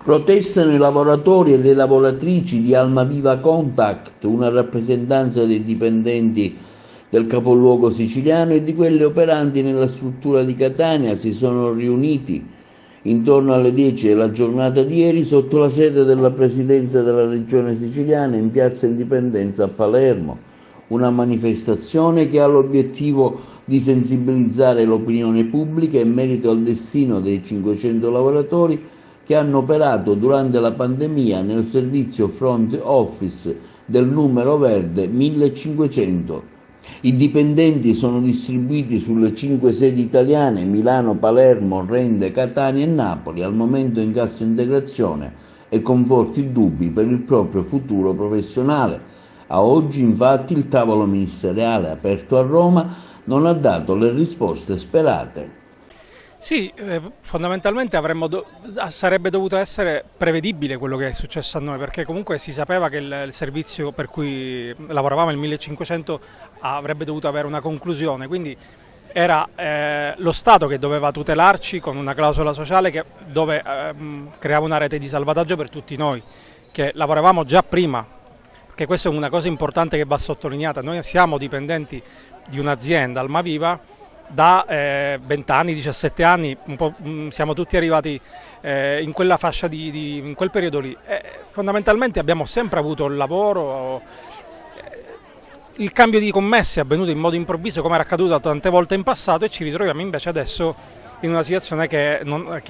Protestano i lavoratori e le lavoratrici di Almaviva Contact, una rappresentanza dei dipendenti del capoluogo siciliano e di quelli operanti nella struttura di Catania. Si sono riuniti intorno alle 10 della giornata di ieri sotto la sede della Presidenza della Regione Siciliana in Piazza Indipendenza a Palermo. Una manifestazione che ha l'obiettivo di sensibilizzare l'opinione pubblica in merito al destino dei 500 lavoratori che hanno operato durante la pandemia nel servizio front office del numero verde 1500. I dipendenti sono distribuiti sulle 5 sedi italiane: Milano, Palermo, Rende, Catania e Napoli, al momento in cassa integrazione e con forti dubbi per il proprio futuro professionale. A oggi, infatti, il tavolo ministeriale aperto a Roma non ha dato le risposte sperate. Sì, fondamentalmente sarebbe dovuto essere prevedibile quello che è successo a noi, perché comunque si sapeva che il servizio per cui lavoravamo, il 1500, avrebbe dovuto avere una conclusione, quindi era lo Stato che doveva tutelarci con una clausola sociale dove creava una rete di salvataggio per tutti noi, che lavoravamo già prima, perché questa è una cosa importante che va sottolineata. Noi siamo dipendenti di un'azienda, Almaviva, da 20 anni, 17 anni, siamo tutti arrivati in quella fascia in quel periodo lì. Fondamentalmente abbiamo sempre avuto il lavoro, il cambio di commesse è avvenuto in modo improvviso come era accaduto tante volte in passato e ci ritroviamo invece adesso in una situazione che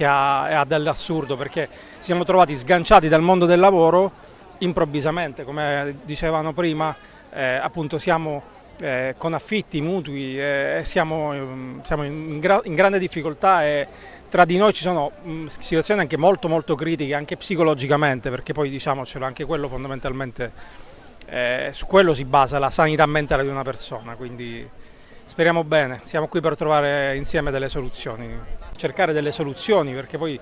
ha dell'assurdo, perché ci siamo trovati sganciati dal mondo del lavoro improvvisamente, come dicevano prima, appunto siamo con affitti, mutui, siamo in grande difficoltà e tra di noi ci sono situazioni anche molto molto critiche, anche psicologicamente, perché poi diciamocelo, anche quello fondamentalmente, su quello si basa la sanità mentale di una persona, quindi speriamo bene, siamo qui per trovare insieme delle soluzioni, cercare delle soluzioni, perché poi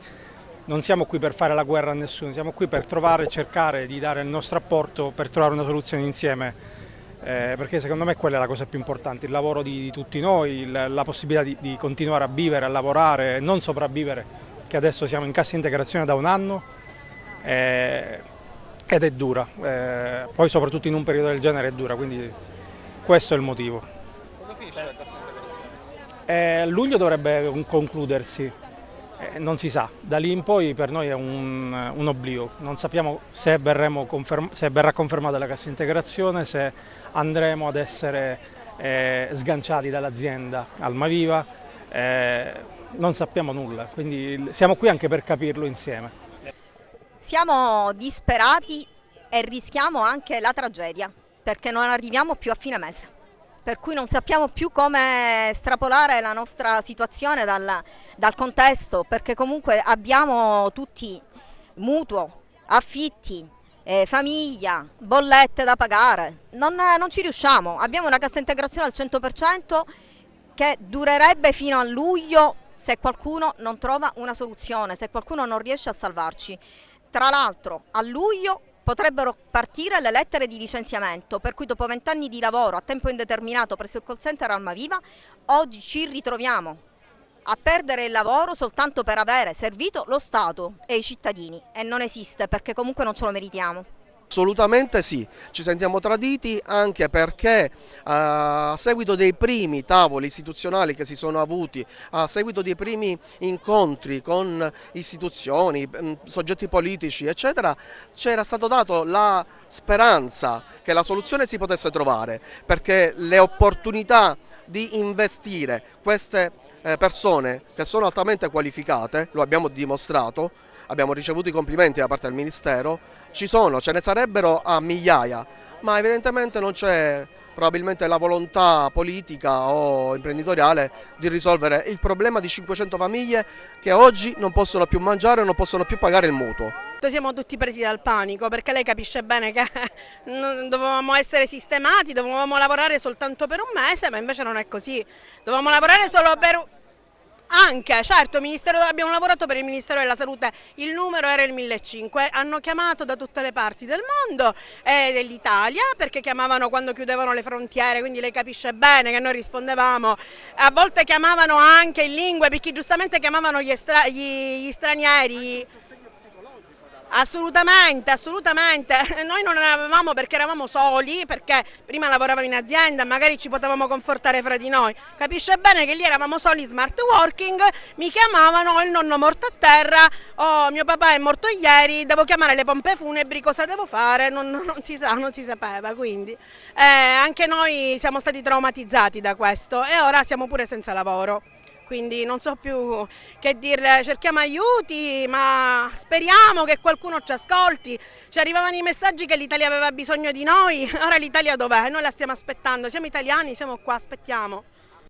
non siamo qui per fare la guerra a nessuno, siamo qui per cercare di dare il nostro apporto per trovare una soluzione insieme. Perché secondo me quella è la cosa più importante, il lavoro di tutti noi, la possibilità di continuare a vivere, a lavorare, non sopravvivere, che adesso siamo in cassa integrazione da un anno ed è dura, poi soprattutto in un periodo del genere è dura, quindi questo è il motivo. Quando finisce la cassa A luglio dovrebbe concludersi, non si sa, da lì in poi per noi è un oblio, non sappiamo se verrà confermata la cassa integrazione, se andremo ad essere sganciati dall'azienda Almaviva, non sappiamo nulla, quindi siamo qui anche per capirlo insieme. Siamo disperati e rischiamo anche la tragedia, perché non arriviamo più a fine mese. Per cui non sappiamo più come estrapolare la nostra situazione dal contesto, perché comunque abbiamo tutti mutuo, affitti, famiglia, bollette da pagare, non ci riusciamo, abbiamo una cassa integrazione al 100% che durerebbe fino a luglio se qualcuno non trova una soluzione, se qualcuno non riesce a salvarci. Tra l'altro a luglio potrebbero partire le lettere di licenziamento, per cui dopo 20 anni di lavoro a tempo indeterminato presso il call center Almaviva, oggi ci ritroviamo a perdere il lavoro soltanto per avere servito lo Stato e i cittadini, e non esiste, perché comunque non ce lo meritiamo. Assolutamente sì, ci sentiamo traditi anche perché a seguito dei primi tavoli istituzionali che si sono avuti, a seguito dei primi incontri con istituzioni, soggetti politici eccetera, c'era stato dato la speranza che la soluzione si potesse trovare, perché le opportunità di investire queste persone che sono altamente qualificate, lo abbiamo dimostrato, abbiamo ricevuto i complimenti da parte del Ministero, ce ne sarebbero a migliaia, ma evidentemente non c'è probabilmente la volontà politica o imprenditoriale di risolvere il problema di 500 famiglie che oggi non possono più mangiare, non possono più pagare il mutuo. Siamo tutti presi dal panico, perché lei capisce bene che dovevamo essere sistemati, dovevamo lavorare soltanto per un mese, ma invece non è così, dovevamo lavorare solo per... Anche, certo, abbiamo lavorato per il Ministero della Salute, il numero era il 1500, hanno chiamato da tutte le parti del mondo e dell'Italia, perché chiamavano quando chiudevano le frontiere, quindi lei capisce bene che noi rispondevamo, a volte chiamavano anche in lingue, perché giustamente chiamavano gli stranieri. Assolutamente, assolutamente. Noi non ne avevamo perché eravamo soli, perché prima lavoravamo in azienda, magari ci potevamo confortare fra di noi. Capisce bene che lì eravamo soli, smart working, mi chiamavano, "Oh, il nonno è morto a terra, oh, mio papà è morto ieri, devo chiamare le pompe funebri, cosa devo fare?" Non si sa, non si sapeva, quindi anche noi siamo stati traumatizzati da questo e ora siamo pure senza lavoro. Quindi non so più che dirle, cerchiamo aiuti, ma speriamo che qualcuno ci ascolti. Ci arrivavano i messaggi che l'Italia aveva bisogno di noi, ora l'Italia dov'è? Noi la stiamo aspettando, siamo italiani, siamo qua, aspettiamo.